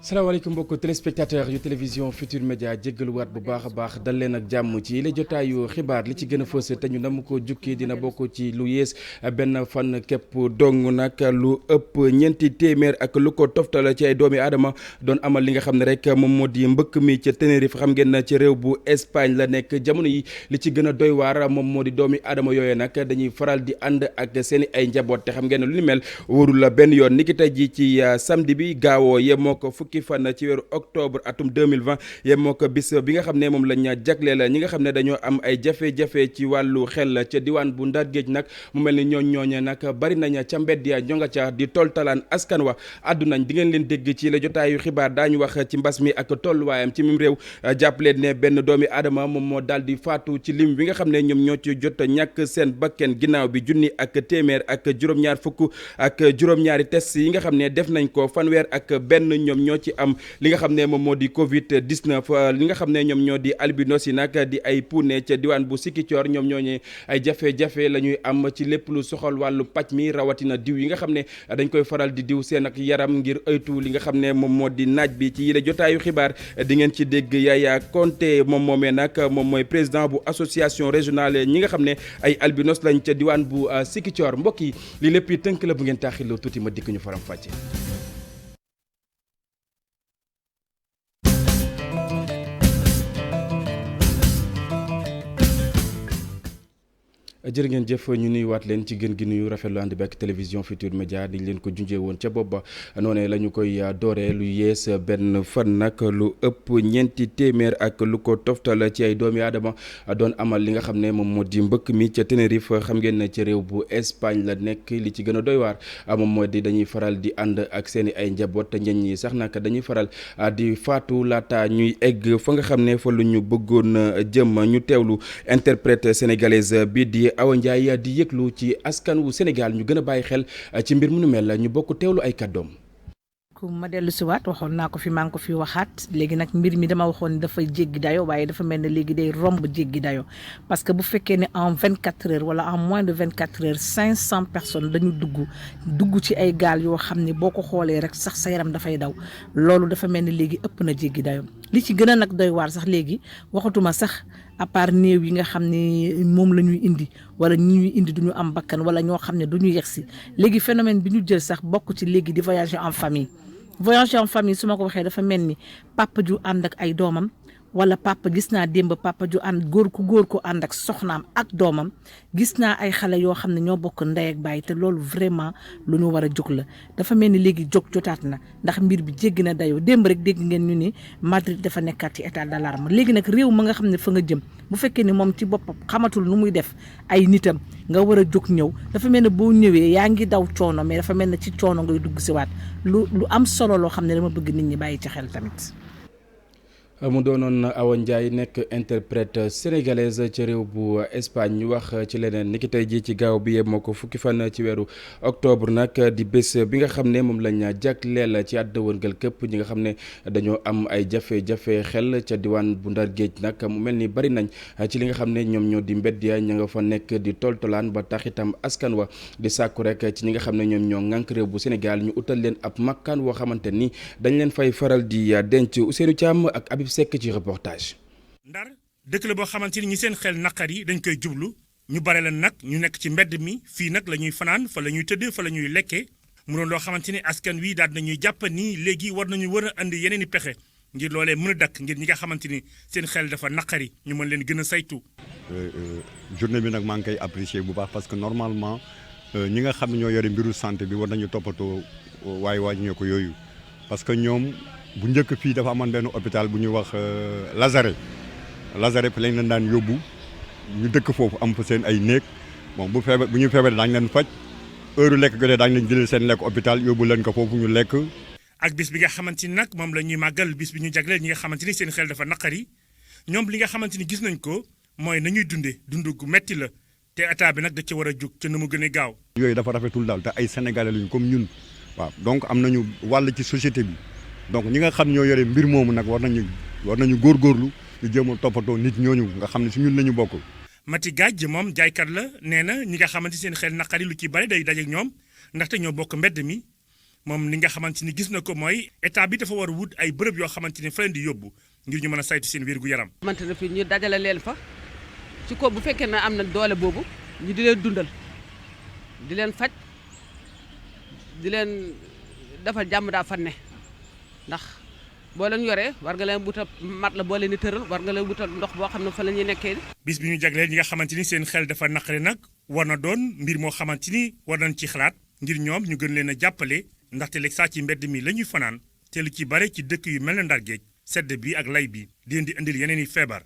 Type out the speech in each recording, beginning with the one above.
salaamaaleykum mbokk téléspectateur yu télévision Futur Média jéggaluwaat bu baax a baax dal leen ak jàmm ci la jotaayu xibaar li ci gën a fës te ñu nam ko jukki dina bokk ci lu yées benn fan képp dong nag lu ëpp ñeenti téeméer ak lu ko toftal ci ay doomi aadama doon amal li nga xam ne rek moom moo di mbëkk mi ca Tenerife xam ngeen na ci réew bu Espagne la nekk jamono yi li ci gën a doy waar moom moo di doomi aadama yooyu nag dañuy faral di ànd ak seen i ay njaboot te xam ngeen ne lu ni mel wóorul la benn yoon niki tey ji ci samedi bi gaawoo yemoo ko fukki fan ci weeru octobre atum 2020 yemoo ko bis bi nga xam ne moom lañ jagleel ñi nga xam ne dañoo am ay jafe-jafe ci wàllu xel ca diwaan bu Ndar Géej nag mu mel ni ñooñe nag bari nañ ca mbedd ya ñoo nga ca di toltalaan askan wa addu nañ di ngeen leen dégg ci la jotaayu xibaar daañu wax ci mbas mi ak tolluwaayam ci mim réew jàppaleen ne benn doomi aadama moom moo daal di faatu ci lim bi nga xam ne ñoom ñoo ci jot ñàkk seen bakken ginnaaw bi junni ak téeméer ak juróom-ñaar fukk ak juróom-ñaari test yi nga xam ne def nañ ko fanweer ak benn ñoom ñoo ci am li nga xam ne moom moo di Covid 19 li nga xam ne ñoom ñoo di albinos yi nag di ay puune ca diwaan bu Sikicoor ñoom ñooñu ay jafe-jafe la ñuy am ci lépp lu soxal wàllu paj mi rawatina diw yi nga xam ne dañ koy faral di diw seen ak yaram ngir ëytu li nga xam ne moom moo di naaj bi ci yile jotaayu xibaar di ngeen ci dégg Yaya Konté moom moomee nag moom mooy président bu association régionale ñi nga xam ne ay albinos lañ ca diwaan bu Sikicoor mbokk yi li lépp yi tënk la bu ngeen taaxiloo tuuti ma dikk ñu faram fàcce. jërë ngeen jëf ñu nuyuwaat leen ci gën gi nuyu rafetlu ànd bi ak télévision Futur Média di leen ko junjee woon ca bopp ba noonee la ñu koy dooree lu yees benn fan nag lu ëpp ñeenti téeméer ak lu ko toftal ci ay doomi aadama doon amal li nga xam ne moom moo di mbëkk mi ca Tenerife xam ngeen ne ci réew bu Espagne la nekk li ci gën a doy waar moom moo di dañuy faral di ànd ak seen i ay njaboot te ñenn ñi sax nag dañuy faral di faatu laata ñuy egg fa nga xam ne fa lu ñu bëggoon jëm ñu teewlu interprète sénégalaise bi di Awa Ndiaye di yëglu ci askan wu Sénégal ñu gën a bàyyi xel ci mbir mu nu mel ñu bokk teewlu ay kàddoom. ma dellu si waat waxoon naa ko fi maa ngi ko fi waxaat léegi nag mbir mi dama waxoon dafa jéggi dayo waaye dafa mel ne léegi day romb jéggi dayo parce que bu fekkee ne en 24 heures wala en moins de 24 heures 500 personnes dañu dugg ci ay gaal yoo xam ne boo ko xoolee rek sax sa yaram dafay daw loolu dafa mel ne léegi ëpp na jéggi dayo li ci gën a nag doy waar sax léegi waxatuma sax à part néew yi nga xam ne moom la ñuy indi wala ñi ñuy indi du ñu am bakkan wala ñoo xam ne du ñu yegsi léegi phénomène bi ñu jël sax bokk ci léegi di voyager en famille su ma ko waxee dafa mel ni papa ju ànd ak ay doomam wala papa gis naa démb papa ju ànd góor ko ànd ak soxnaam ak doomam gis naa ay xale yoo xam ne ñoo bokk ndey ak baay te loolu vraiment lu ñu war a jóg la dafa mel ni léegi jóg jotaat na ndax mbir bi jéggi na dayoo démb rek dégg ngeen ñu ni Madrid dafa nekkaat ci état d'alarme léegi nag réew ma nga xam ne fa nga jëm bu fekkee ni moom ci boppam xamatul nu muy def ay nitam nga war a jóg ñëw dafa mel ne boo ñëwee yaa ngi daw coono mais dafa mel ne ci coono ngay dugg si waat lu am solo loo xam ne dama bëgg nit ñi bàyyi ci xel tamit. mu doonoon Awa Ndiaye nekk interprète sénégalaise ci réew bu Espagne ñu wax ci leneen niki tey jii ci gaaw bi yemoo ko fukki fan ci weeru octobre nag di bés bi nga xam ne moom lañ jagleel ci àdduna wërngal këpp ñi nga xam ne dañoo am ay jafe-jafe xel ca diwaan bu Ndar Géej nag mu mel ni bari nañ ci li nga xam ne ñoom ñoo di mbedd ya ña nga fa nekk di toltolaan ba tax itam askan wa di sàkku rek ci ñi nga xam ne ñoom ñoo ŋànk réew bu Sénégal ñu utal leen ab makkaan woo xamante ni dañ leen fay faral di denc Ousseynou Thiam ak sekk ci reportage. Ndar dëkk la boo xamante ni ñi seen xel naqar yi dañ koy jublu ñu bare leen nag ñu nekk ci mbedd mi fii nag la ñuy fanaan fa la ñuy tëdd fa la ñuy lekkee mu doon loo xamante ni askan wi daal nañuy jàpp ni léegi war a andi yeneen i pexe ngir loolee mën a dakk ngir ñi nga xamante ni seen xel dafa naqari ñu mën leen gën a saytu. journée bi nag maa ngi koy apprécier bu baax parce que normalement ñi nga xam ne ñoo yore mbiru santé bi war nañu toppatoo waaye wàññee ko yooyu parce que ñoom. bu njëkk fii dafa amoon benn hôpital bu ñuy wax Lazaret fi lañ leen daan yóbbu ñu dëkk foofu am fa seen ay néeg bon bu ñu feebaree daañu leen faj heure lekk jotee daañu leen jëlee seen lekk hôpital yóbbu leen ko foofu ñu lekk. ak bis bi nga xamante ni nag moom la ñuy màggal bis bi ñu jagleel ñi nga xamante ni seen xel dafa naqari ñoom li nga xamante ni gis nañ ko mooy nañuy dund gu metti la te état bi nag da ca war a jóg ca na mu gën a gaaw. yooyu dafa rafetul daal te ay sénégalais lañu comme ñun donc am nañu wàll ci société bi. donc ñi nga xam ñoo yore mbir moomu nag war nañu góorgóorlu ñu jéem a toppatoo nit ñooñu nga xam ne si ñun lañu bokk. Mati Gadj moom jaaykat la nee na ñi nga xamante seen xel naqari lu ci bari day daje ak ñoom ndaxte ñoo bokk mbedd mi moom li nga xamante ni gis na ko mooy état bi dafa war a wut ay bërëb yoo xamante ni fa leen di yóbbu ngir ñu mën a saytu seen wér gu yaram. xamante ne fii ñu dajale leen fa ci ko bu fekkee ne am na doole boobu ñu di leen dundal di leen faj di leen defal jàmm daa fan ne ndax boo leen yoree war nga leen wutal mat la boo leen di tëral war nga leen wutal ndox boo xam ne fa la ñuy nekkee. bis bi ñu jagleel ñi nga xamante ni seen xel dafa naqare nag war na doon mbir moo xamante ni war nañ ci xalaat ngir ñoom ñu gën leen a jàppale ndaxte léegi saa ci mbedd mi la ñuy fanaan te lu ci bare ci dëkk yu mel ne Ndar Géej sedd bi ak lay bi di leen di indil yeneen i feebar.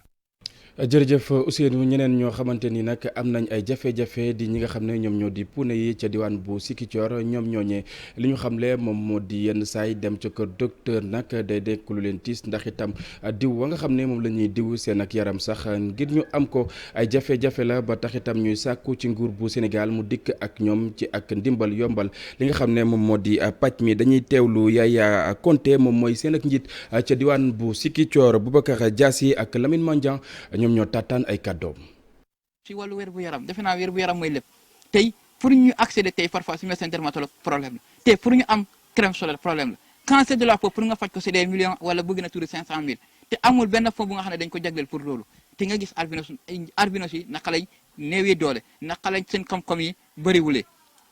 jërëjëf Ousseynou ñeneen ñoo xamante ni nag am nañ ay jafe-jafe di ñi nga xam ne ñoom ñoo di puune yi ca diwaan bu Sikicoor ñoom ñooñee li ñu xamle moom moo di yenn saay dem ca kër docteur nag day dekk lu leen tiis ndax itam diw wa nga xam ne moom la ñuy diw seen ak yaram sax ngir ñu am ko ay jafe-jafe la ba tax itam ñuy sàkku ci nguur bu Sénégal mu dikk ak ñoom ci ak ndimbal yombal li nga xam ne moom moo di pàcc mi dañuy teewlu Yaya Konté moom mooy seen ak njiit ca diwaan bu Sikicoor Boubacar Diassi ak Lamine Mandiang ñoom ñoo tàttaan ay kàddoom. ci wàllu wér bu yaram defe naa wér bu yaram mooy lépp tey pour ñu accéder tey parfois si médecin dermatologue problème la tey pour ñu am crème solaire problème la cancer de la peau pour nga faj ko c'est des millions wala bëgg na tuuri 500 000 te amul benn fond bu nga xam ne dañ ko jagleel pour loolu te nga gis albinos yi naka lay néewee doole naka lañ seen koom-koom yi bëriwulee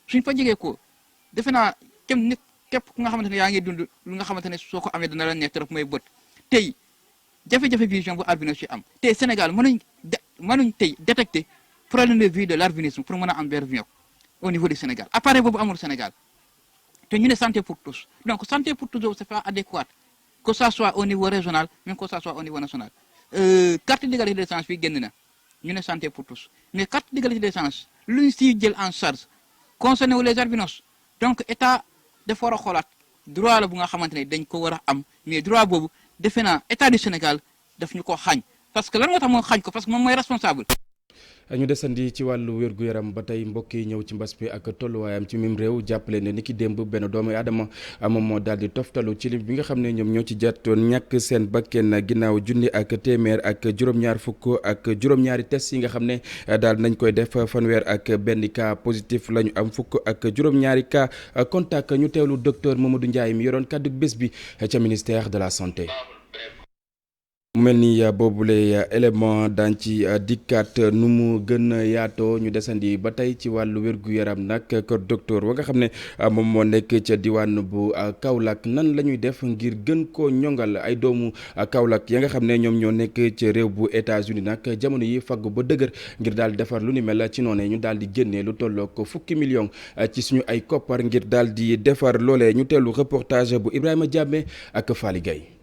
suñ fa jegee ko defe naa nit képp ku nga xamante ne yaa ngi dund lu nga xamante ne soo ko amee dana la nekk trop mooy bët tey jafe-jafe vision bu albinos yi am tey Sénégal mënuñ tey détecter problème de vue de l'albinisme pour mën a am vision au niveau du Sénégal appareil boobu amul Sénégal te ñu ne santé pour tous donc santé pour tous c'est pas adéquat que ça soit au niveau régional même que ça soit au niveau national carte d'égalité des chances fii génn na ñu ne santé pour tous mais carte d'égalité des chances lu ñu siy jël en charge concerné wu les albinos donc état dafa war a xoolaat droit la bu nga xamante ne dañ ko war a am mais droit boobu defe naa état du Sénégal daf ñu ko xañ parce que lan moo tax moo xañ ko parce que moom mooy responsable. ñu desandi ci wàllu wér-gu-yaram ba tey mbokk yi ñëw ci mbas bi ak tolluwaayam ci mim réew jàppale ne ni ki démb benn doomu aadama moom moo daal di toftalu ci lim bi nga xam ne ñoom ñoo ci jàttoon ñàkk seen bakken ginnaaw junni ak téeméer ak juróom-ñaar fukk ak juróom-ñaari test yi nga xam ne daal nañ koy def fanweer ak benn cas positif la ñu am fukk ak juróom-ñaari cas contact ñu teewlu docteur Mamadou Ndiaye mi yoroon kàddu bés bi ca ministère de la santé. mu mel ni boobule élément daañ ci dikkaat nu mu gën a yaatoo ñu desandi ba tey ci wàllu wér-gu-yaram nag kër docteur wa nga xam ne moom moo nekk ca diwaan bu Kaolack nan la ñuy def ngir gën koo ñongal ay doomu Kaolack ya nga xam ne ñoom ñoo nekk ca réew bu États-Unis nag jamono yi faggu ba dëgër ngir daal defar lu ni mel ci noonu ñu daal di génnee lu tolloo ko fukki million ci suñu ay koppar ngir daal di defar loolee ñu teelu reportage bu Ibrahima Diamé ak Fally Gueye.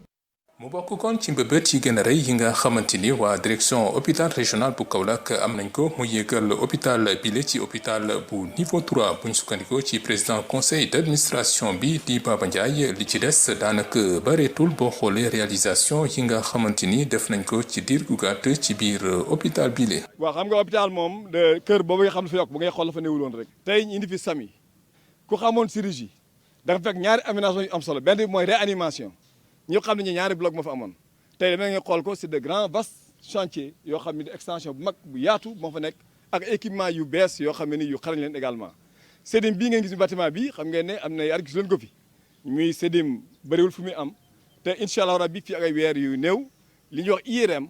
mu bokk kon ci mbëbët yi gën a rëy yi nga xamante ni waa direction hôpital régional bu Kaolack am nañ ko mu yéegal hôpital bile ci hôpital bu niveau 3 bu ñu sukkandikoo ci président conseil d'administration bi di Baba Ndiaye li ci des daanaka bareetul boo xoolee réalisation yi nga xamante ni def nañ ko ci diir gu gàtt ci biir hôpital bile. waaw xam nga hôpital moom de kër boobu nga xam ne fa yokk bu ngay xool fa néewuloon rek. tey ñu indi fi SAMI ku xamoon chirurgie da nga fekk ñaari aménagement yu am solo benn bi mooy réanimation. ñëpp xam nañu ñaari bloc moo fa amoon tey dama nga xool ko c'est de grands vastes chantiers yoo xam ne extension bu mag bu yaatu moo fa nekk ak équipement yu bees yoo xam ne ni yu xarañ leen également sédim bii ngeen gis bâtiment bi xam ngeen ne am na yar gis leen ko fi muy sédim bëriwul fu muy am te incha allah rabbi fii ak ay weer yu néew li ñuy wax IRM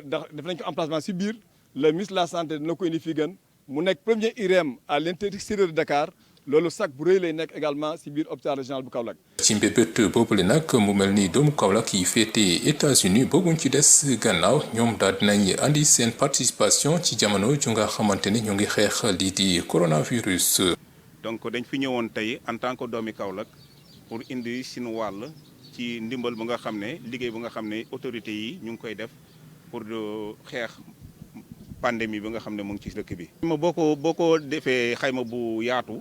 ndax def nañ ko emplacement si biir le ministre de la santé dina ko indi fii gën mu nekk premier IRM à l'intérieur de Dakar loolu sax bu rëy lay nekk également ci biir hôpital régional bu Kaolack. ci mbébét boobule nag mu mel ni doomu Kaolack yi féete États-Unis boobuñ ci des gannaaw ñoom daal dinañ andi seen participation ci jamono ju nga xamante ni ñu ngi xeex lii di coronavirus. donc dañ fi ñëwoon tey en tant que doomi Kaolack pour indi suñu wàll ci ndimbal bu nga xam ne liggéey bu nga xam ne autorités yi ñu ngi koy def pour xeex pandémie bi nga xam ne mu ngi ci dëkk bi. boo ko defee xayma bu yaatu.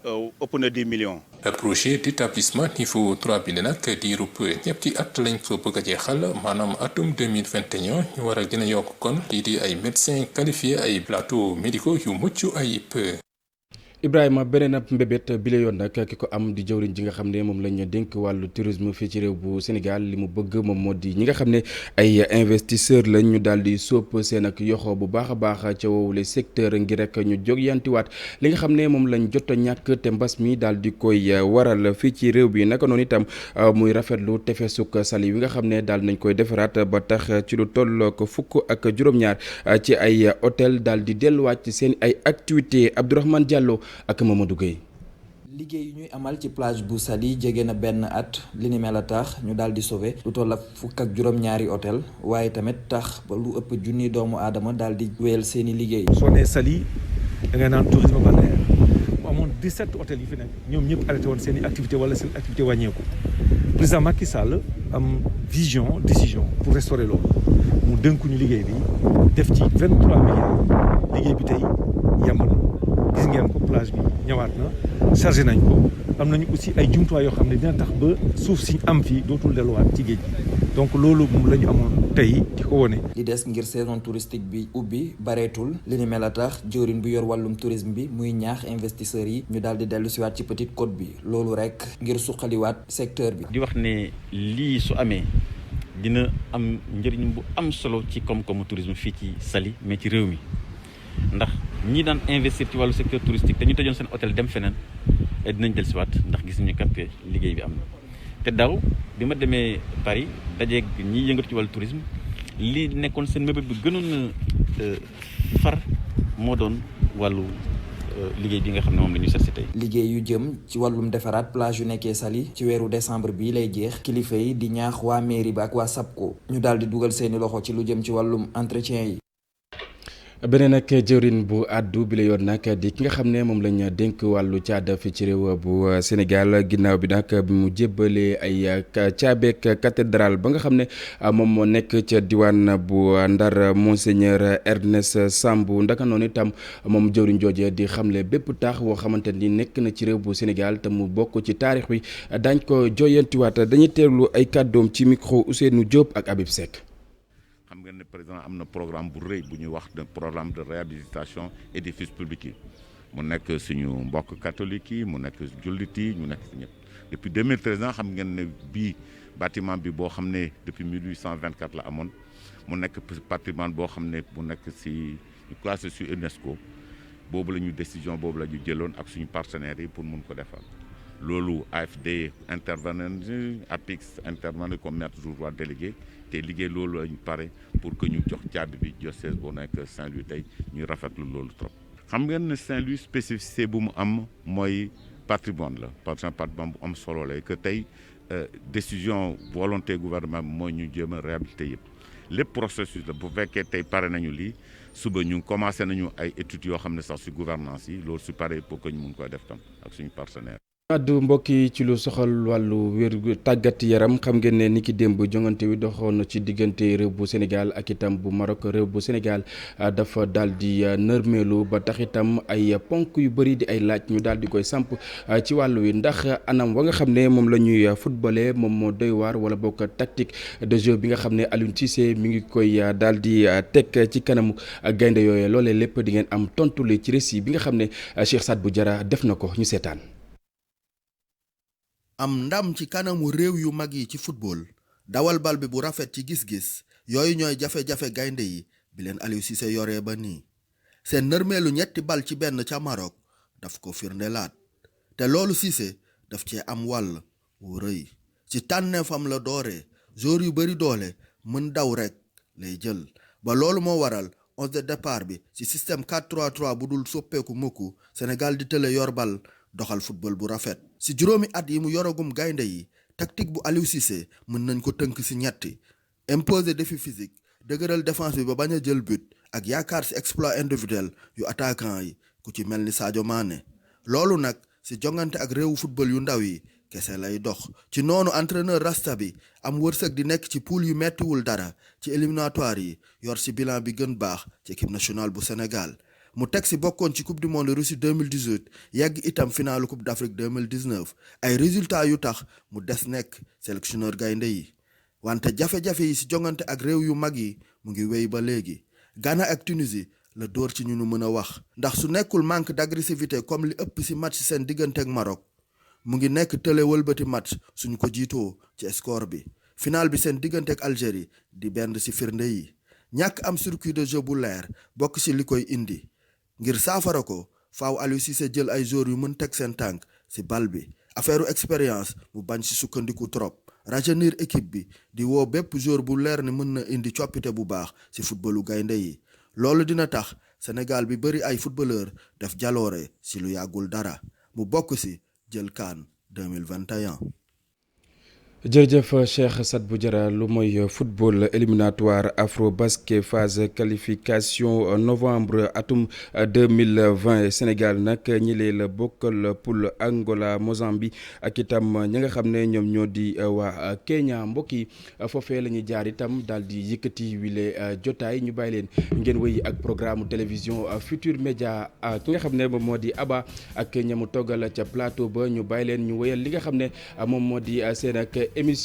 ëpp na 10 millions. projet d'établissement niveau 3 bi nag diirub ñetti at lañ ko bëgg a jeexal maanaam atum 2021 ñu war a gën a yokk kon lii di ay médecins qualifiés ay plateaux médicaux yu mucc ayib. Ibrahima beneen ab mbébét bi la yoon nag ki ko am di jëwriñ ji nga xam ne moom lañ dénk wàllu tourisme fii ci réew bu Sénégal li mu bëgg moom moo di ñi nga xam ne ay investisseurs lañ ñu daal di sóob seen ak yoxo bu baax a baax ca woowule secteur ngir rek ñu jóg yantiwaat li nga xam ne moom lañ jot a ñàkk te mbas mi daal di koy waral fii ci réew bi naka noonu itam muy rafetlu tefesuk Saly wi nga xam ne daal nañ koy defaraat ba tax ci lu toll ko fukk ak juróom-ñaar ci ay hôtel daal di delluwaat ci seen ay activités Abdourahmane Diallo ak Mamadou Gueye. liggéey yu ñuy amal ci plage bu Saly jege na benn at li ni mel a tax ñu daal di sauver lu toll ak fukk ak juróom-ñaari hôtel waaye tamit tax ba lu ëpp junni doomu aadama daal di wéyal seeni liggéey. soo nee Saly da ngay naan tourisme balnéaire mu amoon 17 hôtels yi fi nekk ñoom ñëpp arrêté woon seen i activité wala seen activité wàññeeku président Macky Sall am décision pour restaurer loolu mu dënku ñu liggéey bi def ci 23 milliards liggéey bi tey yemb na gis ngeen ko plage bi ñëwaat na chargé nañ ko am nañu aussi ay jumtuwaay yoo xam ne dina tax ba suuf si am fii dootul delluwaat ci géej gi donc loolu moom la ñu amoon tey di ko wone. li des ngir saison touristique bi ubbi bareetul li ni mel a tax jëwriñ bu yor wàllum tourisme bi muy ñaax investisseurs yi ñu daal di dellu siwaat ci Petite Côte bi loolu rek ngir suqaliwaat secteur bi. di wax ne lii su amee dina am njëriñ bu am solo ci koom-koomu tourisme fii ci Saly mais ci réew mi ndax ñi daan investir ci wàllu secteur touristique te ñu tëjoon seen hôtel dem feneen dinañ dellusiwaat ndax gis nañu kat liggéey bi am na te daaw bi ma demee Paris dajeeg ñi yëngatu ci wàllu tourisme li nekkoon seen mébét bi gënoon a far moo doon wàllu liggéey bi nga xam ne moom la ñu seet si tey. liggéey yu jëm ci wàllum defaraat plage yu nekkee Saly ci weeru décembre bii lay jeex kilifa yi di ñaax waa mairie ba ak waa SAPCO ñu daal di dugal seeni loxo ci lu jëm ci wàllum entretien yi. beneen nag jëwrin bu àddu bi la yoon nag di ki nga xam ne moom lañ dénk wàllu caada fi ci réew bu Sénégal ginnaaw bi nag bi mu jébbalee ay caabeek cathédrale ba nga xam ne moom moo nekk ca diwaan bu Ndar Monseigneur Ernest Sambou ndaka noonu itam moom jëwriñ jooje di xamle bépp taax woo xamante ni nekk na ci réew bu Sénégal te mu bokk ci taarix wi dañ ko joyantiwaat dañuy teewlu ay kàddoom ci micro Ousseynou Diop ak Habib Seck. xam ngeen ne président am na programme bu rëy bu ñuy wax de programme de réhabilitation édifices publics yi mu nekk suñu mbokk catholique yi mu nekk jullit yi ñu nekk si ñëpp depuis 2013 xam ngeen ne bii bâtiment bi boo xam ne depuis 1824 la amoon mu nekk patrimoine boo xam ne bu nekk si ñu classé sur UNESCO boobu la ñu décision boobu la ñu jëloon ak suñu partenaires yi pour mun ko defar loolu AFD intervenir APIX intervenir comme maître d'ouvrage délégué te liggéey loolu lañu pare pour que ñu jox caabi bi diocèse boo nekk Saint-Louis tey ñuy rafetlu loolu trop. xam ngeen ne Saint-Louis spécificité bu mu am mooy patrimoine la patrimoine bu am solo la que tey décision volonté gouvernement bi mooy ñu jéem a réhabilité yëpp lépp processus la bu fekkee tey pare nañu lii suba ñu commencé nañu ay études yoo xam ne sax si gouvernance yi loolu su paree pour que ñu mun koy def tam ak suñu partenaire. addu mbokk yi ci lu soxal wàllu wér tàggat yaram xam ngeen ne ni ki démb jongante wi doxoon ci diggante réew bu Sénégal ak itam bu Maroc réew bu Sénégal dafa daal di nërmeelu ba tax itam ay ponk yu bëri di ay laaj ñu daal di koy samp ci wàllu wi ndax anam wa nga xam ne moom la ñuy footballé moom moo doy waar wala bokk tactique de jeu bi nga xam ne Aliou Cissé mi ngi koy daal di teg ci kanamu gaynde yooyu loolee lépp di ngeen am tontu li ci récit bi nga xam ne Cheikh Sadbou Diarra def na ko ñu seetaan. am ndam ci kanamu réew yu mag yi ci football dawal bal bi bu rafet ci gis-gis yooyu ñooy jafe-jafe gaynde yi bi leen Aliou Cissé yoree ba nii seen nërmeelu ñetti bal ci benn ca Maroc daf ko firndelaat te loolu Cissé daf cee am wàll wu rëy ci tànneefam la dooree joueur yu bari doole mën daw rek lay jël ba loolu moo waral 11 de départ bi ci système 4-3-3 bu dul soppeeku mukk Sénégal di tële yor bal doxal football bu rafet ci juróomi at yi mu yoragum gaynde yi tactique bu Aliou Cissé mën nañ ko tënk ci ñetti imposer défi physique dëgëral défense bi ba bañ a jël but ak yaakaar ci exploit individuel yu attaquant yi ku ci mel ni Sadio Mané loolu nag ci jongante ak réewu football yu ndaw yi kese lay dox ci noonu entraîneur Rasta bi am wërsëg di nekk ci poule yu mettiwul dara ci éliminatoire yi yor ci bilan bi gën baax ci équipe nationale bu Sénégal mu teg si bokkoon ci coupe du monde Russie 2018 yegg itam finalu coupe d'Afrique 2019 ay résultats yu tax mu des nekk sélectionneur gaynde yi wante jafe-jafe yi si jongante ak réew yu mag yi mu ngi wéy ba léegi Ghana ak Tunisie la dóor ci ñu nu mën a wax ndax su nekkul manque d'agressivité comme li ëpp ci match seen diggante ak Maroc mu ngi nekk tële wëlbati match suñu ko jiitoo ci score bi final bi seen diggante ak Algérie di benn ci firnde yi ñàkk am circuit de jeu bu leer bokk ci li koy indi ngir saafara ko faaw Aliou Cissé jël ay joueurs yu mën teg seen tànk ci bal bi affaire expérience mu bañ ci sukkandiku trop rajeunir équipe bi di woo bépp joueur bu leer ni mën na indi coppite bu baax ci footballu gaynde yi loolu dina tax Sénégal bi bari ay footballeur def jaloore ci lu yàggul dara mu bokk ci jël CAN 2021. jërëjëf Cheikh Sadibou Diarra lu mooy football éliminatoire Afrobasket phase qualification novembre atum 2020 Sénégal nag ñi lee la bokkal poule Angola Mozambique ak itam ñi nga xam ne ñoom ñoo di waa Kenya mbokk yi foofee la ñuy jaar itam daal di yëkkati wile jotaay ñu bàyyi leen ngeen wéy ak programme télévision Futur Média ki nga xam ne moom moo di Aba ak ñamu toggal ca plateau ba ñu bàyyi leen ñu wéyal li nga xam ne moom moo di seen ak émission